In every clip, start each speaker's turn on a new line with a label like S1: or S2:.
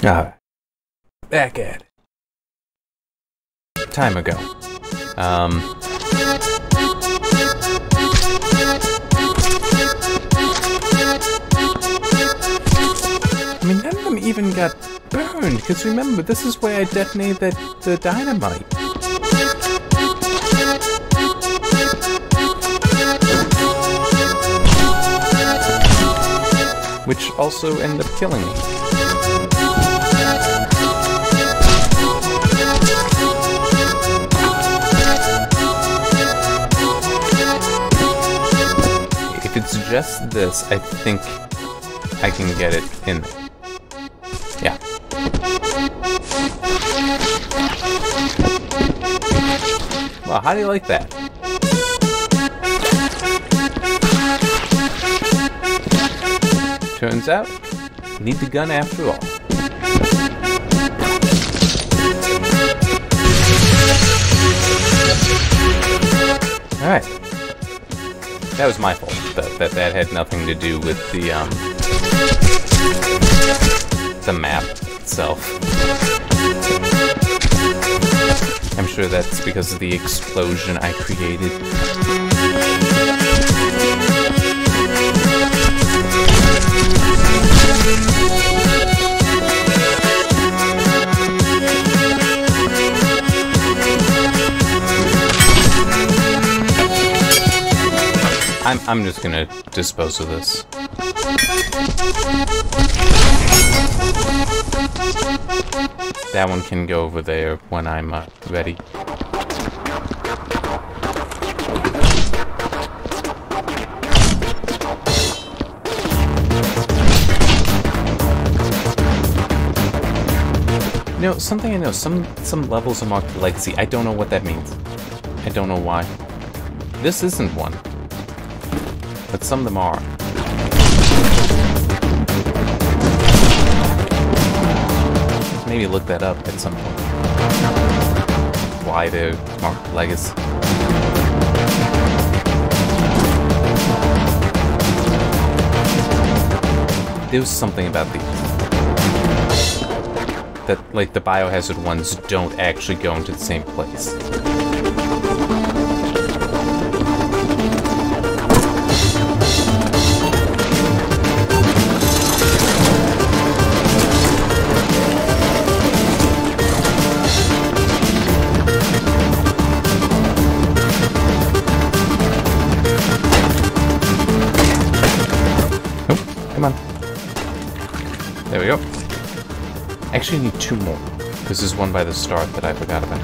S1: Alright. Back at it. Time ago. I mean, none of them even got burned, because remember, this is where I detonated the dynamite. Which also ended up killing me. If it's just this, I think I can get it in there. Yeah. Well, how do you like that? Turns out, need the gun after all. Alright. That was my fault, though. That had nothing to do with the map itself. I'm sure that's because of the explosion I created. I'm just gonna dispose of this. That one can go over there when I'm ready. You know, something I know, some levels are marked legacy. I don't know what that means. I don't know why. This isn't one. But some of them are. Maybe look that up at some point. Why they're marked legacy. There's something about these. That, like, the biohazard ones don't actually go into the same place. Come on. There we go. Actually, I need 2 more. This is one by the start that I forgot about.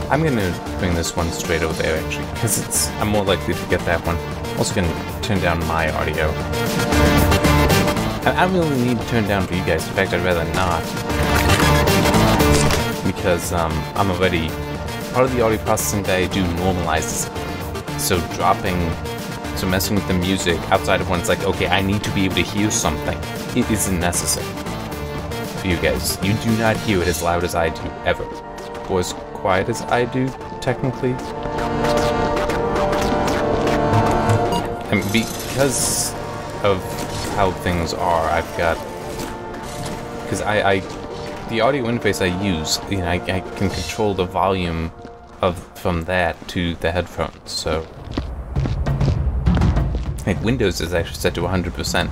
S1: I'm gonna bring this one straight over there, actually, because I'm more likely to get that one. Also gonna turn down my audio. I don't really need to turn down for you guys. In fact, I'd rather not. Because I'm already... part of the audio processing that I do normalizes. So messing with the music outside of when it's like, okay, I need to be able to hear something. It isn't necessary for you guys. You do not hear it as loud as I do, ever. Or as quiet as I do, technically. And because of how things are, I've got... because the audio interface I use, you know, I can control the volume from that to the headphones, so... like, Windows is actually set to 100%.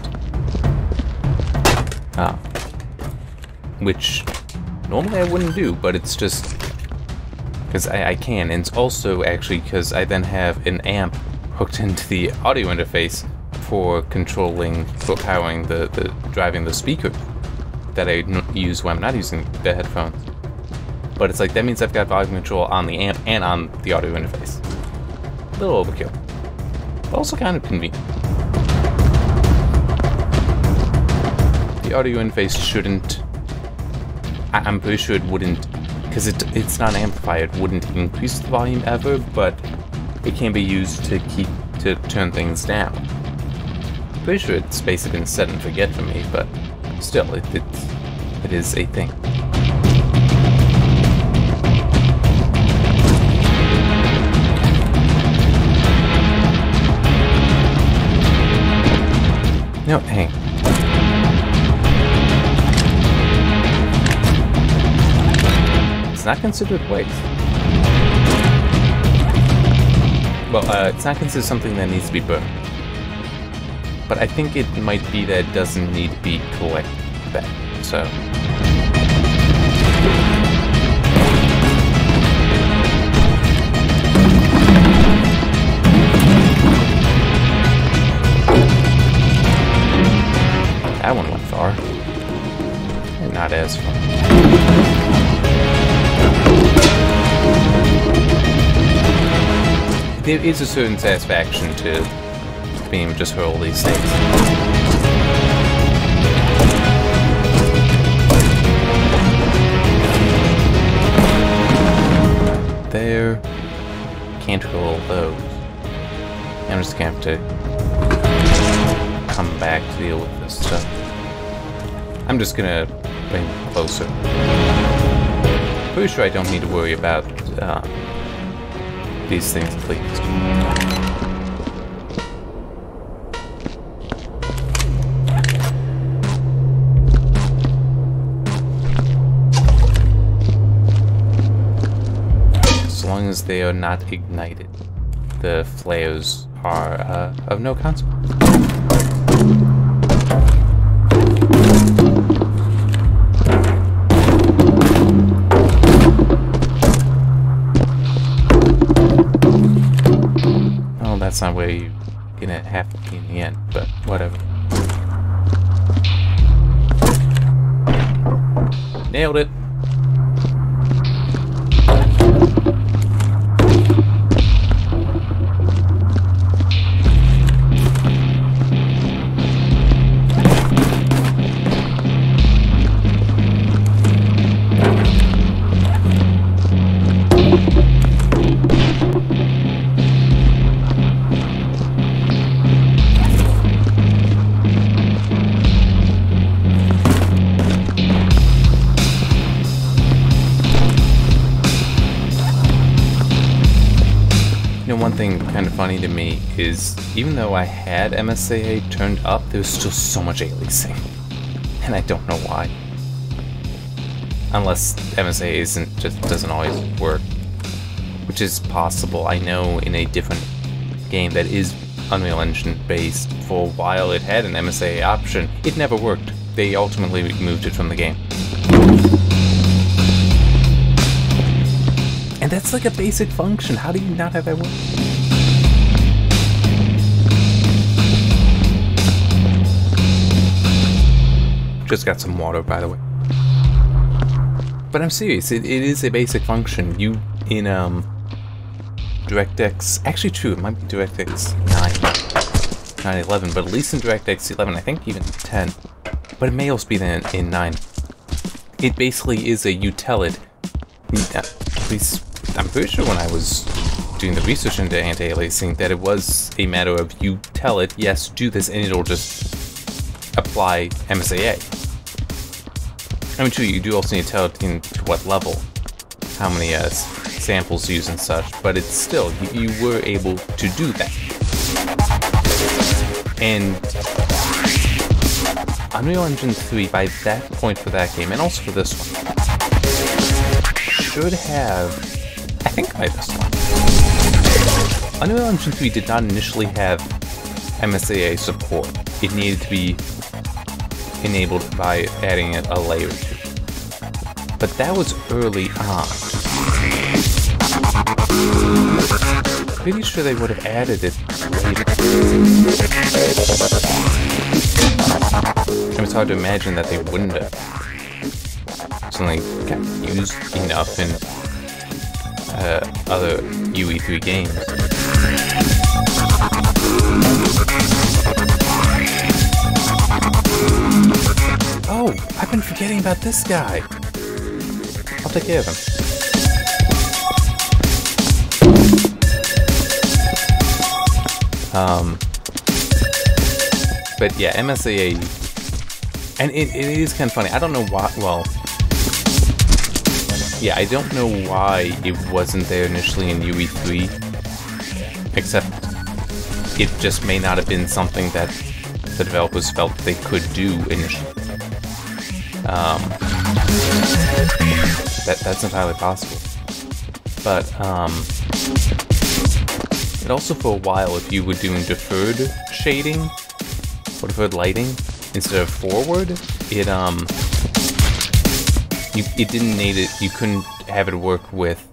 S1: Which normally I wouldn't do, but it's just... because I can, and it's also actually because I then have an amp hooked into the audio interface for powering driving the speaker that I use when I'm not using the headphones. But it's like, that means I've got volume control on the amp and on the audio interface. A little overkill, but also kind of convenient. The audio interface shouldn't... I'm pretty sure it wouldn't, because it's not an amplifier, it wouldn't increase the volume ever, but it can be used to turn things down. Pretty sure it's basically been set and forget for me, but still, It is a thing. No, hang. It's not considered waste. Well, it's not considered something that needs to be burned. But I think it might be that it doesn't need to be collected back, so... That one went far. And not as far. There is a certain satisfaction to being able to just hurl these things. There. Can't hurl those. I'm just gonna have to come back to deal with this stuff. I'm just gonna bring it closer. Pretty sure I don't need to worry about these things at least. As long as they are not ignited, the flares are of no consequence. That's not where you're gonna have to be in the end, but whatever. Nailed it! One thing kind of funny to me is, even though I had MSAA turned up, there's still so much aliasing. And I don't know why. Unless MSAA just doesn't always work. Which is possible. I know in a different game that is Unreal Engine based, for a while it had an MSAA option. It never worked. They ultimately removed it from the game. And that's like a basic function. How do you not have that work? Just got some water, by the way. But I'm serious. It is a basic function. You in DirectX, actually true. It might be DirectX 9, 11, but at least in DirectX 11, I think even 10. But it may also be in 9. It basically is a utility. At least, I'm pretty sure when I was doing the research into anti-aliasing that it was a matter of you tell it, yes, do this, and it'll just apply MSAA. I mean, true, you do also need to tell it to what level, how many samples used and such, but it's still, you were able to do that. And Unreal Engine 3, by that point for that game, and also for this one, should have, I think by this one, Unreal Engine 3 did not initially have MSAA support. It needed to be enabled by adding a layer or two. But that was early on. Pretty sure they would have added it later. It was hard to imagine that they wouldn't have. Suddenly got used enough in other UE3 games. Oh, I've been forgetting about this guy. I'll take care of him. But yeah, MSAA And it is kind of funny. I don't know why, well... Yeah, I don't know why it wasn't there initially in UE3. Except it just may not have been something that the developers felt they could do initially. That's entirely possible. But, and also for a while, if you were doing deferred shading, or deferred lighting, instead of forward, it didn't need it, you couldn't have it work with,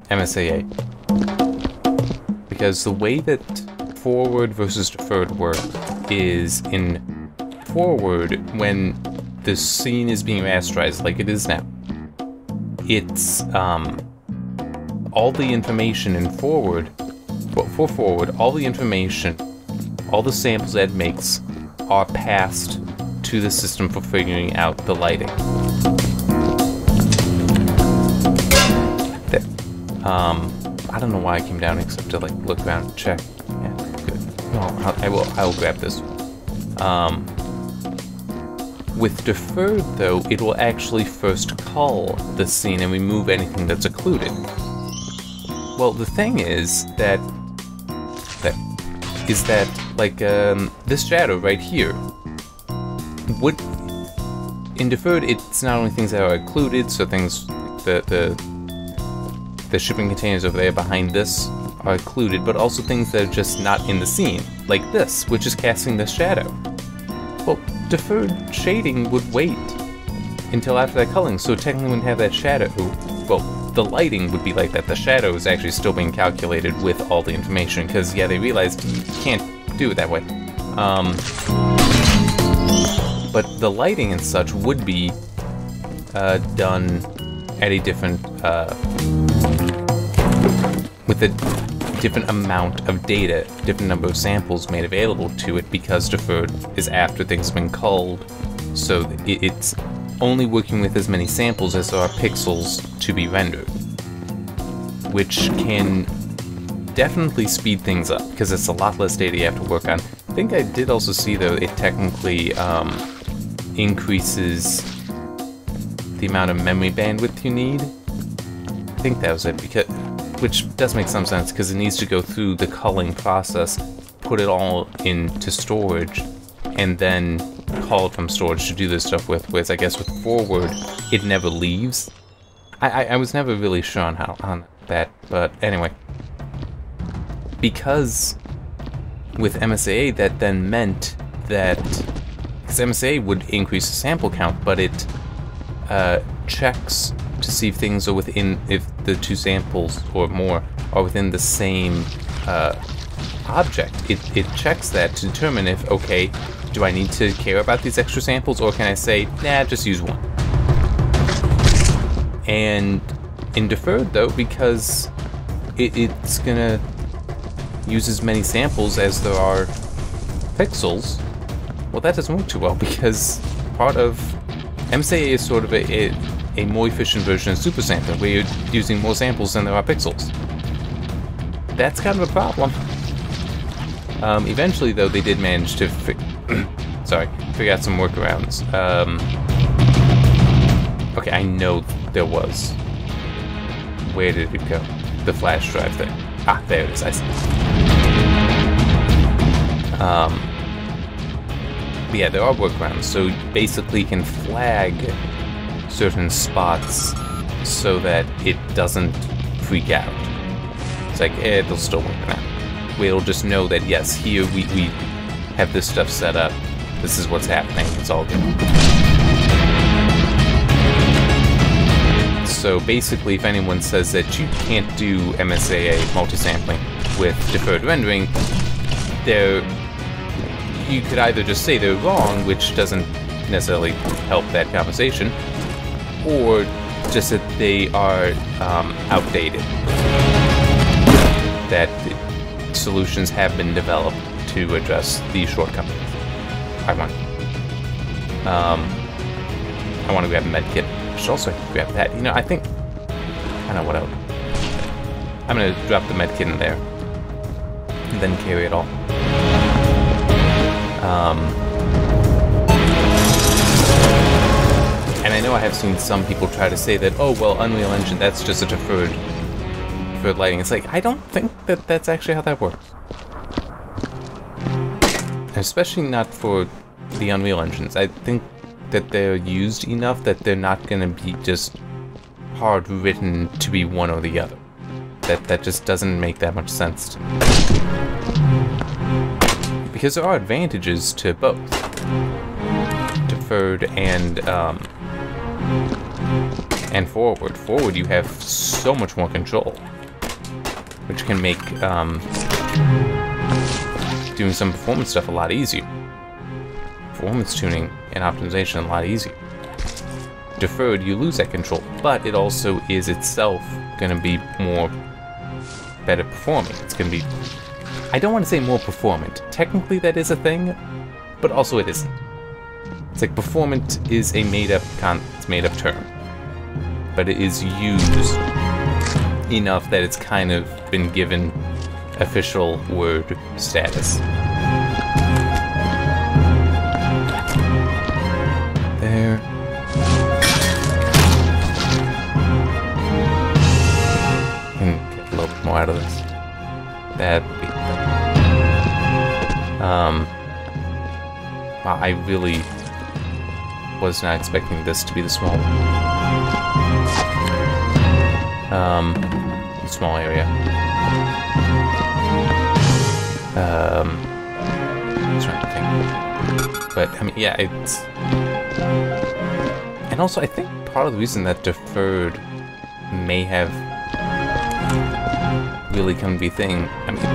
S1: MSAA. Because the way that forward versus deferred work is in forward, when the scene is being rasterized like it is now, it's all the information in forward, well, for forward, all the information, all the samples that it makes are passed to the system for figuring out the lighting. There. I don't know why I came down except to like look around and check. Yeah, good. No, I will grab this. With deferred, though, it will actually first cull the scene and remove anything that's occluded. Well, the thing is that like this shadow right here would, in deferred, it's not only things that are occluded, so things the shipping containers over there behind this are occluded, but also things that are just not in the scene, like this, which is casting this shadow. Well, deferred shading would wait until after that culling, so technically wouldn't have that shadow. Well, the lighting would be like that. The shadow is actually still being calculated with all the information, because, yeah, they realized you can't do it that way. But the lighting and such would be done at a different, with a different amount of data, different number of samples made available to it, because deferred is after things have been culled, so it's only working with as many samples as there are pixels to be rendered, which can definitely speed things up, because it's a lot less data you have to work on. I think I did also see, though, it technically increases the amount of memory bandwidth you need. I think that was it, which does make some sense, because it needs to go through the culling process, put it all into storage, and then call it from storage to do this stuff with, whereas I guess with forward, it never leaves. I was never really sure on that, but anyway. Because with MSAA, that then meant that, because MSAA would increase the sample count, but it checks to see if things are within, if the two samples or more are within the same object. It checks that to determine if, okay, do I need to care about these extra samples, or can I say, nah, just use one? And in deferred, though, because it's gonna use as many samples as there are pixels, well, that doesn't work too well, because part of MSAA is sort of a more efficient version of super sampling, where you're using more samples than there are pixels. That's kind of a problem. Eventually, though, they did manage to figure out some workarounds. Okay, I know there was. Where did it go? The flash drive thing. Ah, there it is, I see. But yeah, there are workarounds, so basically you can flag certain spots so that it doesn't freak out. It's like, it'll still work now. We'll just know that, yes, here we have this stuff set up, this is what's happening, it's all good. So basically, if anyone says that you can't do MSAA multisampling with deferred rendering, you could either just say they're wrong, which doesn't necessarily help that conversation, or just that they are outdated. That solutions have been developed to address these shortcomings. I want to grab a medkit. I should also grab that. You know, I think, I know what I'll do. I'm gonna drop the medkit in there, and then carry it all. And I know I have seen some people try to say that, oh, well, Unreal Engine, that's just a deferred lighting. It's like, I don't think that that's actually how that works. Especially not for the Unreal Engines. I think that they're used enough that they're not going to be just hard written to be one or the other. That just doesn't make that much sense to me. Because there are advantages to both. Deferred and forward. Forward, you have so much more control, which can make doing some performance stuff a lot easier. Performance tuning and optimization a lot easier. Deferred, you lose that control, but it also is itself going to be more better performing. It's going to be, I don't want to say more performant. Technically that is a thing, but also it isn't. It's like performant is a made-up term, but it is used enough that it's kind of been given official word status. There. And get a little bit more out of this. That'd be better. Wow, I really was not expecting this to be the small small area. I'm trying to think. But I mean, yeah, it's, and also I think part of the reason that deferred may have really come to be a thing, I mean,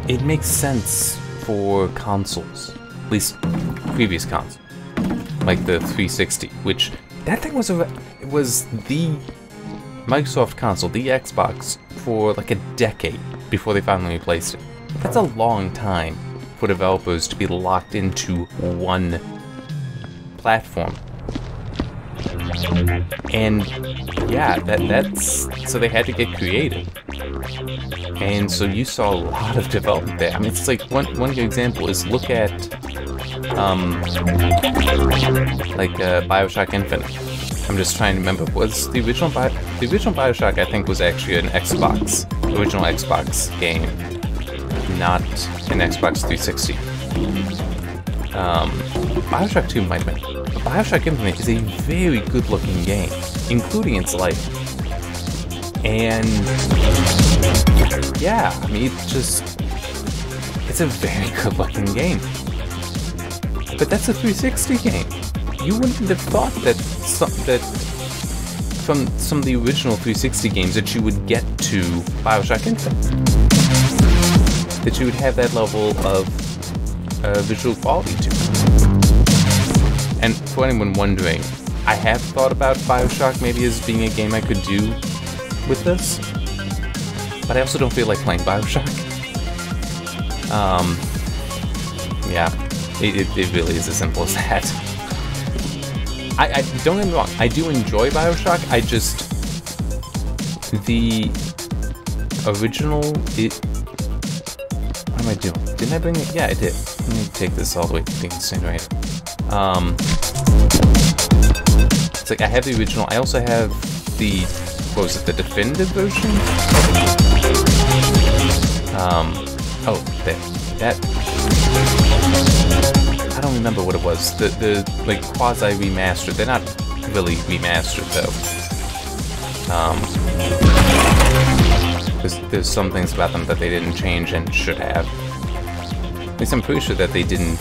S1: it makes sense for consoles, at least previous consoles, like the 360, which that thing was the Microsoft console, the Xbox, for like a decade before they finally replaced it. That's a long time for developers to be locked into one platform. And yeah, that's so they had to get creative. And so you saw a lot of development there. I mean, it's like one good example is look at BioShock Infinite. I'm just trying to remember, was the original BioShock, I think, was actually an original Xbox game, not an Xbox 360. BioShock 2 might have been. BioShock Infinite is a very good-looking game, including its lighting. And yeah, I mean, it's a very good-looking game. But that's a 360 game. You wouldn't have thought that from some of the original 360 games that you would get to BioShock Infinite. That you would have that level of visual quality to it. And for anyone wondering, I have thought about BioShock maybe as being a game I could do with this, but I also don't feel like playing BioShock. Yeah, it really is as simple as that. I don't get me wrong, I do enjoy BioShock, the original, what am I doing? Didn't I bring it? Yeah, I did. Let me take this all the way to the incinerator. It's like I have the original, I also have the, what was it, the definitive version? Oh, that, I don't remember what it was. The like quasi remastered. They're not really remastered though. Because there's some things about them that they didn't change and should have. At least I'm pretty sure that they didn't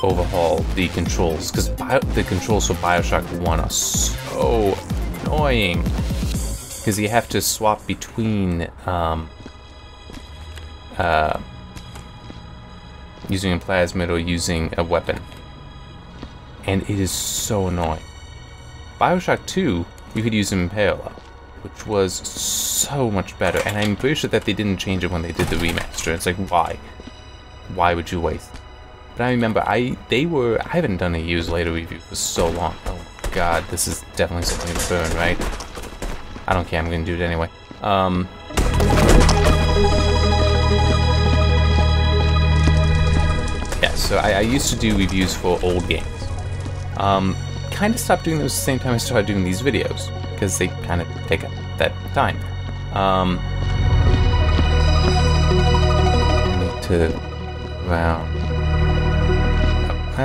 S1: overhaul the controls, because the controls for BioShock 1 are so annoying. Because you have to swap between using a plasmid or using a weapon. And it is so annoying. BioShock 2, you could use them in parallel, which was so much better. And I'm pretty sure that they didn't change it when they did the remaster. It's like, why? Why would you waste? But I remember, I haven't done a years later review for so long. Oh god, this is definitely something to burn, right? I don't care, I'm gonna do it anyway. so I used to do reviews for old games. Kind of stopped doing those at the same time I started doing these videos, because they kind of take up that time. Wow. I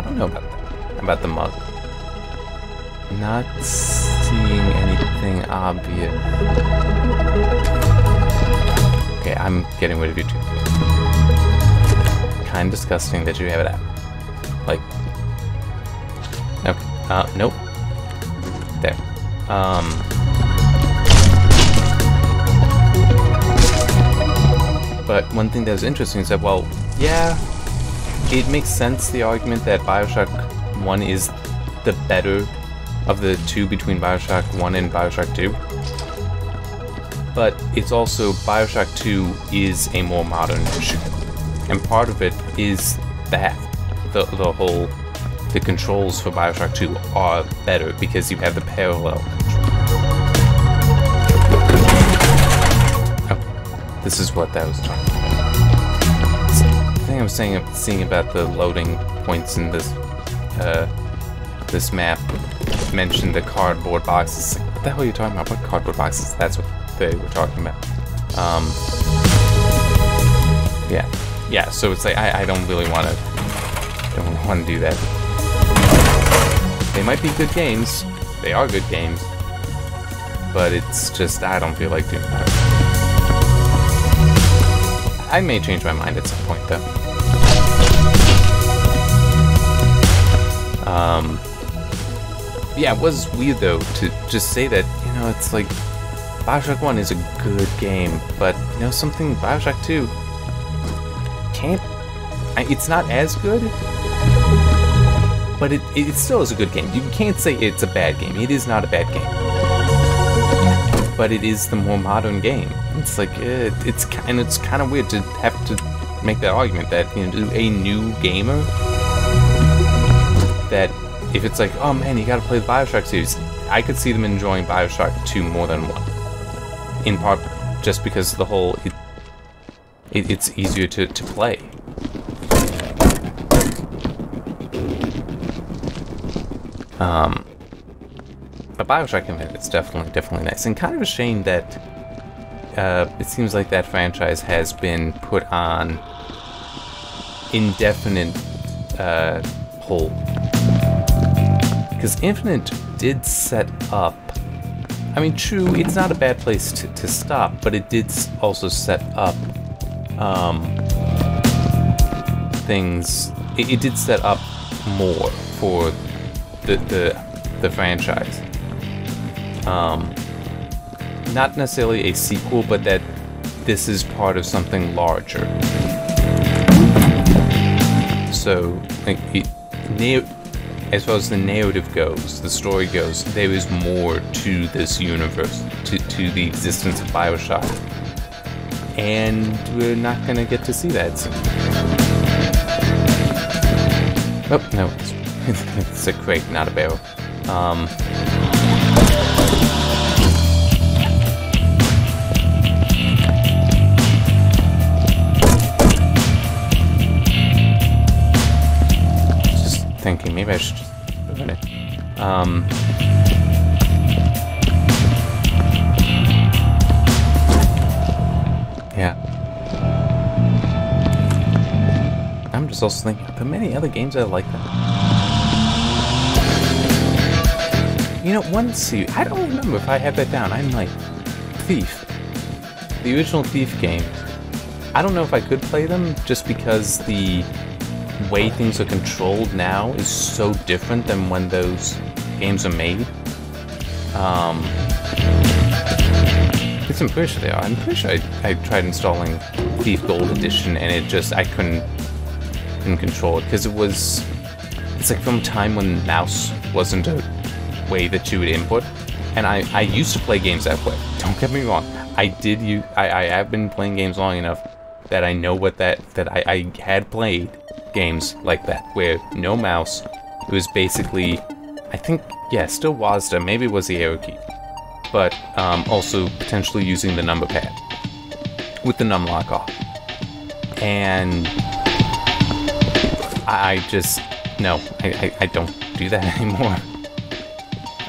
S1: don't know about that. About the mug. Not seeing anything obvious. Okay, I'm getting rid of your tooth. Kind of disgusting that you have it out. Like, okay, nope. There. But one thing that was interesting is that, well, yeah, it makes sense, the argument that Bioshock 1 is the better of the two between Bioshock 1 and Bioshock 2. But it's also, Bioshock 2 is a more modern shooter. And part of it is that. The controls for Bioshock 2 are better because you have the parallel control. Oh, this is what that was talking about. The thing I was seeing about the loading points in this this map mentioned the cardboard boxes. What the hell are you talking about? What cardboard boxes? That's what they were talking about. Yeah. So it's like I don't really want to do that. They might be good games. They are good games. But it's just, I don't feel like doing that. I may change my mind at some point, though. Yeah, it was weird, though, to just say that, you know, it's like, Bioshock 1 is a good game, but, you know, something, Bioshock 2 it's not as good, but it still is a good game. You can't say it's a bad game. It is not a bad game. But it is the more modern game. It's like, it's kind of weird to have to make that argument that, you know, a new gamer, that if it's like, oh man, you gotta play the Bioshock series, I could see them enjoying Bioshock 2 more than 1. In part, just because the whole, it's easier to play. But Bioshock Infinite is definitely nice, and kind of a shame that it seems like that franchise has been put on indefinite hold. Because Infinite did set up, I mean, true, it's not a bad place to stop, but it did also set up things. It did set up more for the franchise. Not necessarily a sequel, but that this is part of something larger. So, like, as far as the narrative goes, the story goes, there is more to this universe, to the existence of Bioshock. And we're not gonna get to see that soon. Oh, no, it's a crate, not a barrel. Just thinking, maybe I should just open it. Yeah. I'm just also thinking, are there many other games that are like that? You know, one series, I don't remember if I have that down. I'm like, Thief. The original Thief game. I don't know if I could play them just because the way things are controlled now is so different than when those games are made. Because I'm pretty sure they are. I'm pretty sure I tried installing Thief Gold Edition and it just, I couldn't control it because it's like from a time when mouse wasn't a way that you would input, and I used to play games that way. Don't get me wrong, I have been playing games long enough that I know what that I had played games like that where no mouse. It was basically, I think, yeah, still WASD, maybe it was the arrow key, but also potentially using the number pad with the numlock off. And I just, no, I don't do that anymore.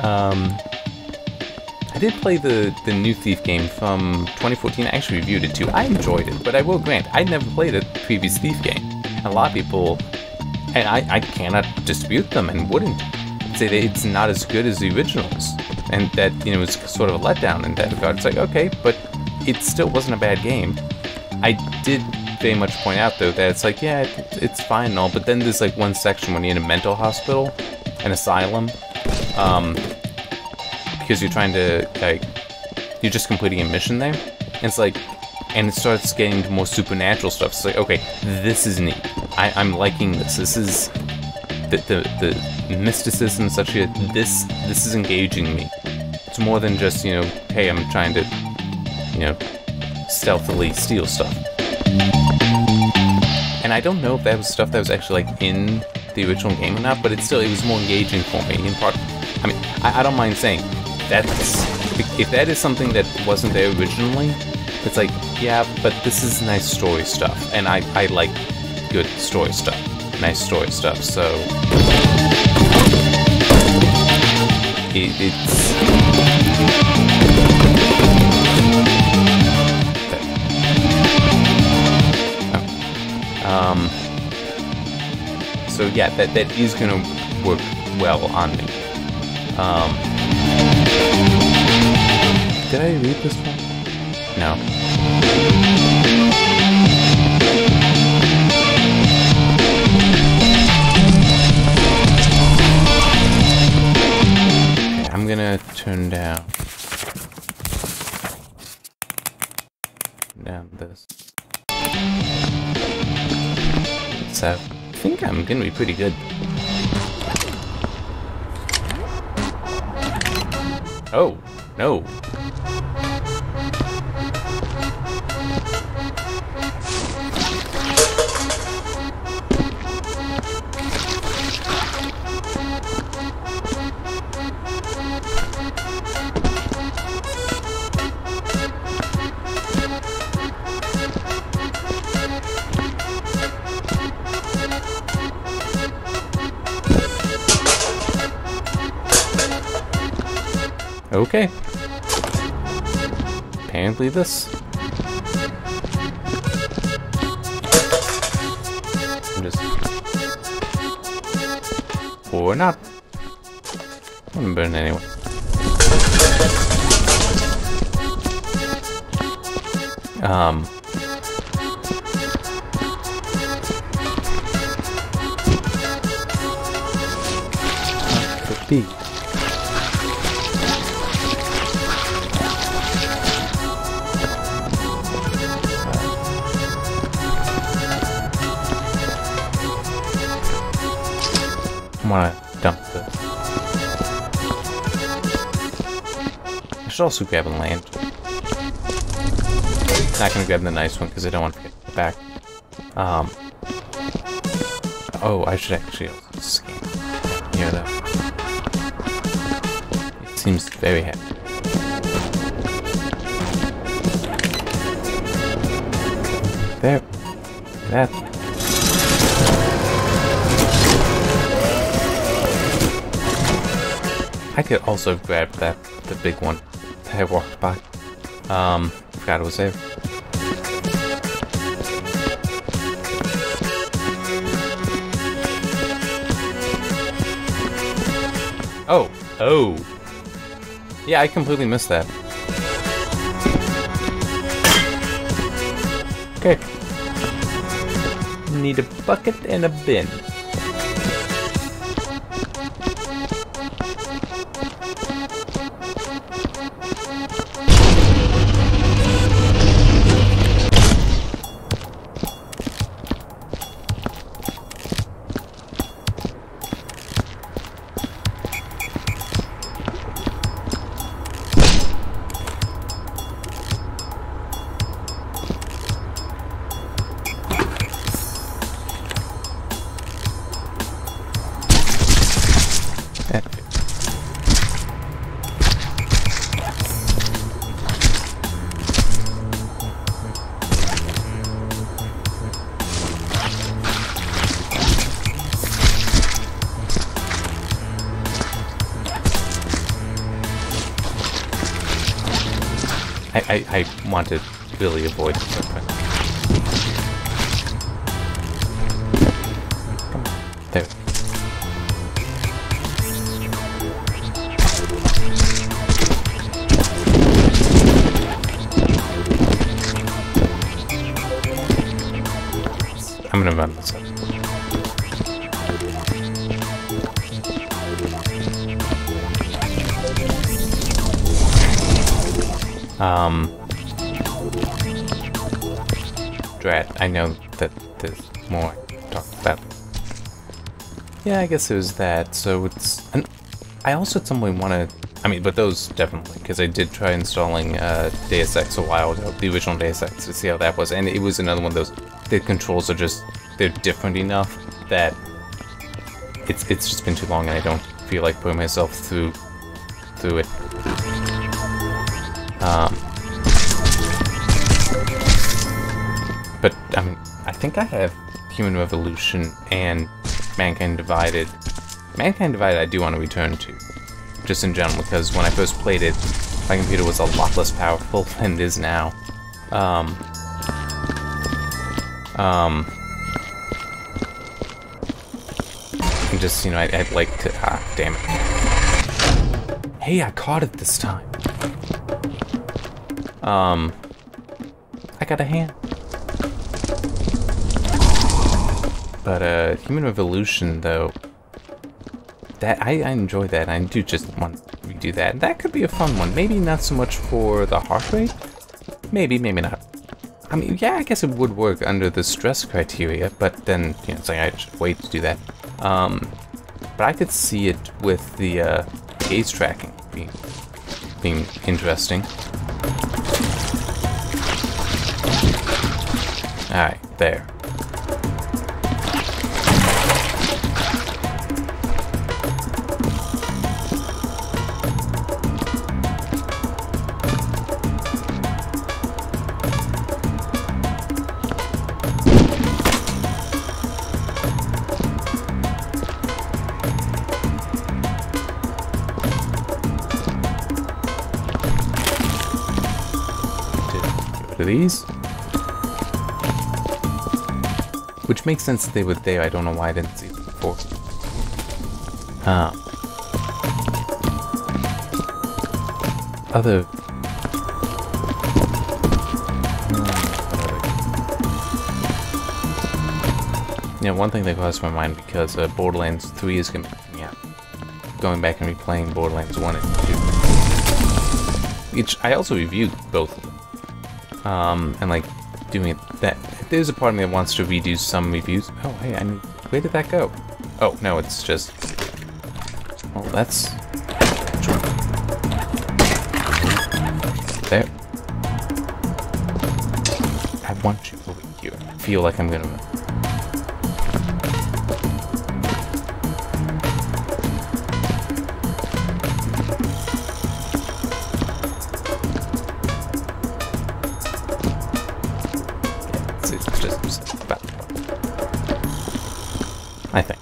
S1: I did play the new Thief game from 2014. I actually reviewed it too. I enjoyed it, but I will grant, I'd never played a previous Thief game. A lot of people, and I cannot dispute them and wouldn't, say that it's not as good as the originals. And that, you know, it's sort of a letdown in that regard. It's like, okay, but it still wasn't a bad game. I did very much point out, though, that it's like, yeah, it's fine and all, but then there's like one section when you're in a mental hospital, an asylum, because you're trying to, like, you're just completing a mission there, and it's like, and it starts getting to more supernatural stuff. It's like, okay, this is neat. I'm liking this. This is the mysticism and such shit. This is engaging me. It's more than just, you know, hey, I'm trying to, you know, stealthily steal stuff. And I don't know if that was stuff that was actually like in the original game or not, but it was more engaging for me. In part, I mean, I don't mind saying if that is something that wasn't there originally, it's like, yeah, but this is nice story stuff, and I like good story stuff, nice story stuff. So it's. So yeah, that is gonna work well on me. Did I read this one? No. Okay, I'm gonna turn down this. So I think I'm gonna be pretty good. Oh, no. Okay. Apparently this. I'm just... Or not. I'm gonna burn anyway. Could be. I want to dump this. I should also grab a land. Not going to grab the nice one because I don't want to get it back. Oh, I should actually also scan here though. It seems very heavy. There. That. I could also grab the big one that I walked by. Forgot it was there. Oh. Yeah, I completely missed that. Okay. Need a bucket and a bin. I want to really avoid it. Come on. There. I'm gonna run this up. Drat, I know that there's more to talk about. Yeah, I guess there's that, so it's... And I also at some point want to... I mean, but those definitely, because I did try installing Deus Ex a while ago, the original Deus Ex, to see how that was, and it was another one of those... The controls are just... They're different enough that it's just been too long and I don't feel like putting myself through it. But, I mean, I think I have Human Revolution and Mankind Divided. Mankind Divided I do want to return to, just in general, because when I first played it, my computer was a lot less powerful than it is now. And just, you know, I'd like to... Ah, damn it. Hey, I caught it this time. I got a hand. But, Human Revolution, though, that I enjoy that. I do just want to redo that. That could be a fun one. Maybe not so much for the heart rate. Maybe, maybe not. I mean, yeah, I guess it would work under the stress criteria, but then, you know, it's like I should wait to do that. But I could see it with the gaze tracking being interesting. Alright, there. These, which makes sense that they were there. I don't know why I didn't see them before. Other yeah, one thing that crossed my mind, because Borderlands 3 is gonna be going back and replaying Borderlands 1 and 2, which I also reviewed both of them. And like doing it that there's a part of me that wants to redo some reviews. Oh, hey, where did that go? Oh, no, it's just... Well, that's... There. I want you over here. I feel like I'm gonna... I think.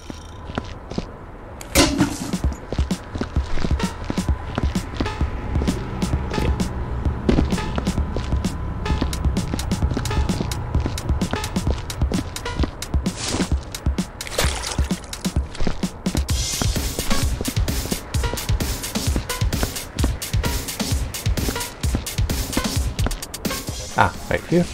S1: Ah, right here.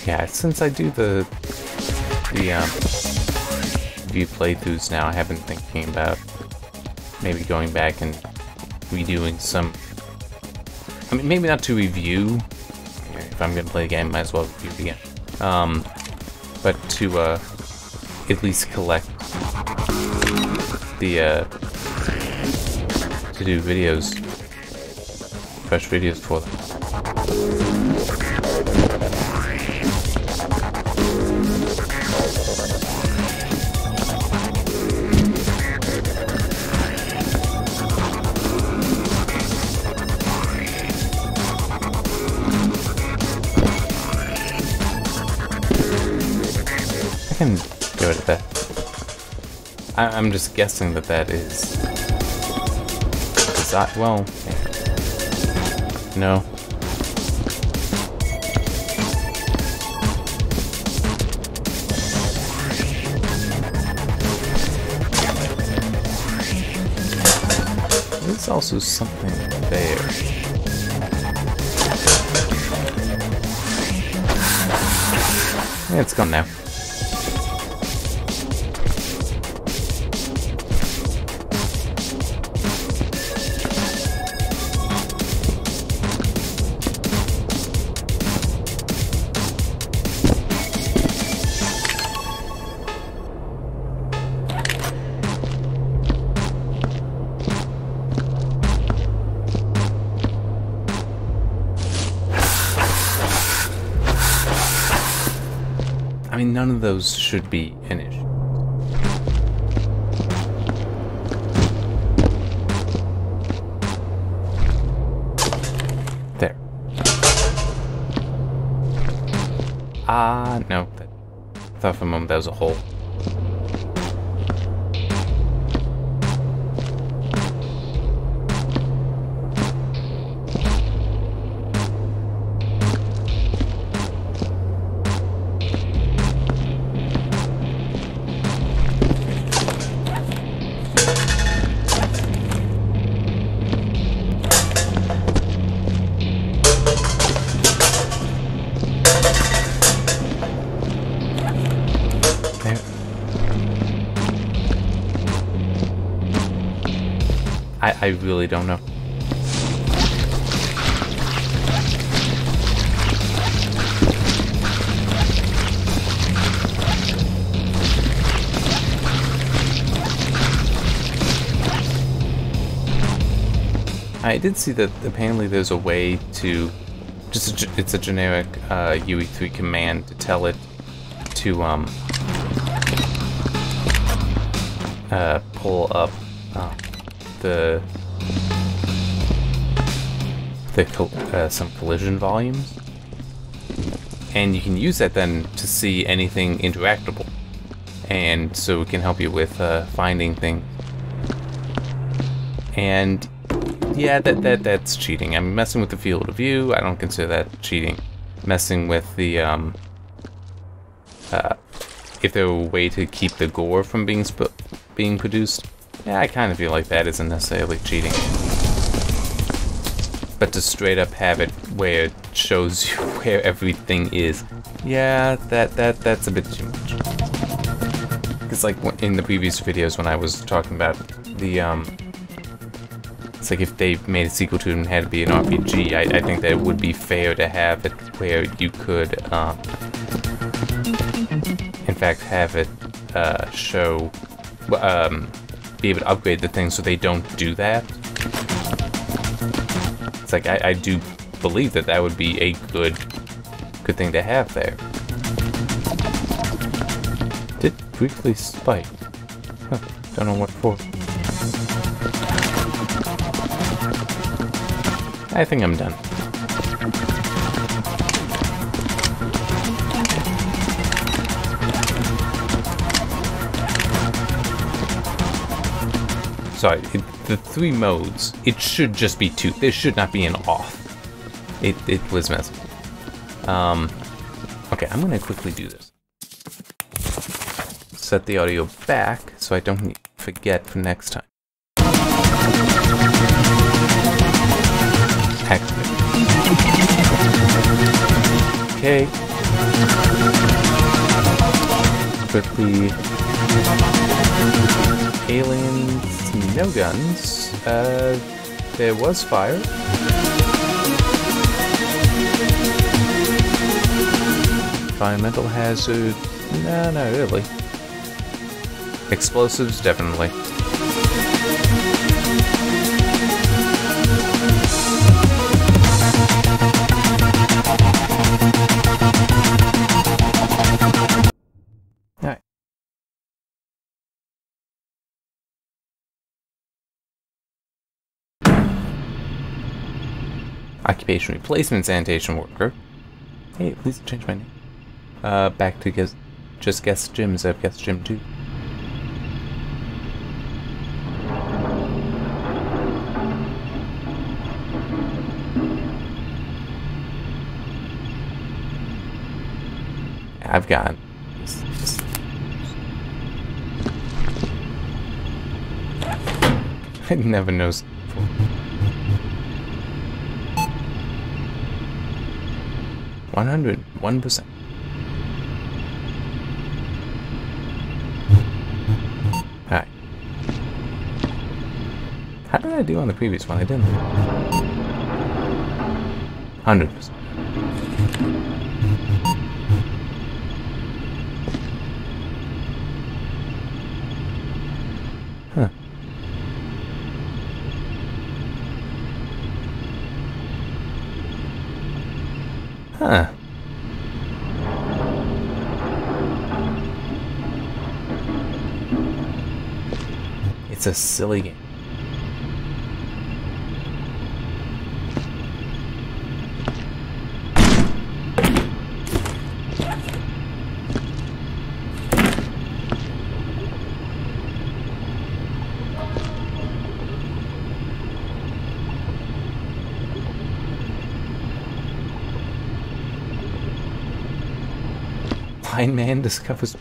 S1: Yeah, since I do the view playthroughs now, I have been thinking about maybe going back and redoing some... I mean, maybe not to review. If I'm gonna play the game, might as well review it again. But to at least collect the to do videos, fresh videos for them. can go to that. I'm just guessing that that is... well... No. There's also something there. Yeah, it's gone now. I mean, none of those should be an issue. There. No. I thought for a moment that was a hole. I really don't know. I did see that apparently there's a way to it's a generic UE3 command to tell it to pull up some collision volumes, and you can use that then to see anything interactable, and so it can help you with finding things. And yeah, that's cheating. I'm messing with the field of view. I don't consider that cheating. Messing with the if there were a way to keep the gore from being produced, yeah, I kind of feel like that isn't necessarily cheating. But to straight up have it where it shows you where everything is, yeah, that's a bit too much. It's like in the previous videos when I was talking about the it's like if they made a sequel to it and had to be an RPG, I think that it would be fair to have it where you could, in fact, have it show, be able to upgrade the things so they don't do that. It's like I do believe that would be a good thing to have there. Did briefly spike. Huh, don't know what for. I think I'm done. Sorry, the 3 modes, it should just be 2. There should not be an off. It was messy. Okay, I'm gonna quickly do this. Set the audio back so I don't forget for next time. Activate. Okay. Quickly. Aliens, no guns. There was fire. Environmental hazard. No, not really. Explosives, definitely. Alright. Occupation replacement sanitation worker. Hey, please change my name. Back to just guessed gyms, I've guessed gym too. I've got this. I never knows. 101%. Alright. How did I do on the previous one? I didn't. 100%. Huh. Huh. It's a silly game. Blind man discovers.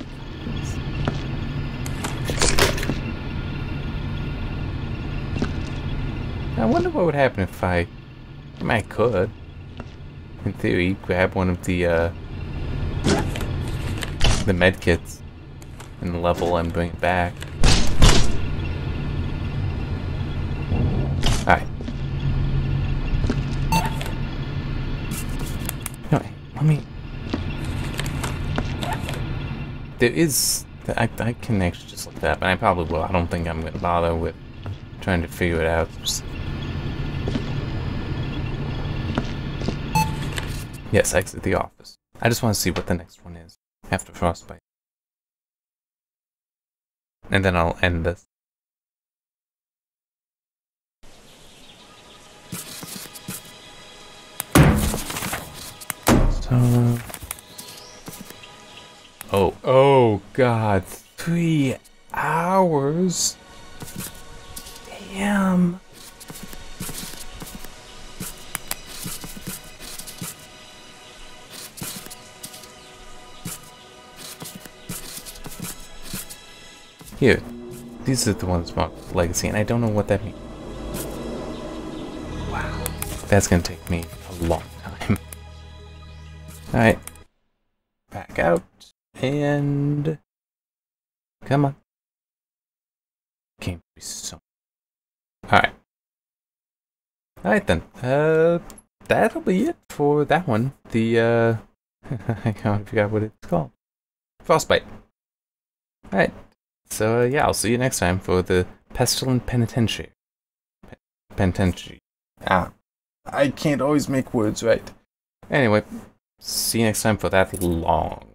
S1: I wonder what would happen if I mean, I could, in theory, grab one of the med kits in the level and bring it back. Alright. No, let me. There is. I can actually just look that up, and I probably will. I don't think I'm going to bother with trying to figure it out. Yes, exit the office. I just want to see what the next one is after Frostbite. And then I'll end this. So... Oh god, 3 hours? Damn. Here, these are the ones marked Legacy, and I don't know what that means. Wow, that's gonna take me a long time. Alright, back out. And come on. Can't be so. Alright. Alright then. That'll be it for that one. The I kind of forgot what it's called. Frostbite. Alright. So yeah, I'll see you next time for the Pestilent Penitentiary. Penitentiary. Ah. I can't always make words right. Anyway, see you next time for that long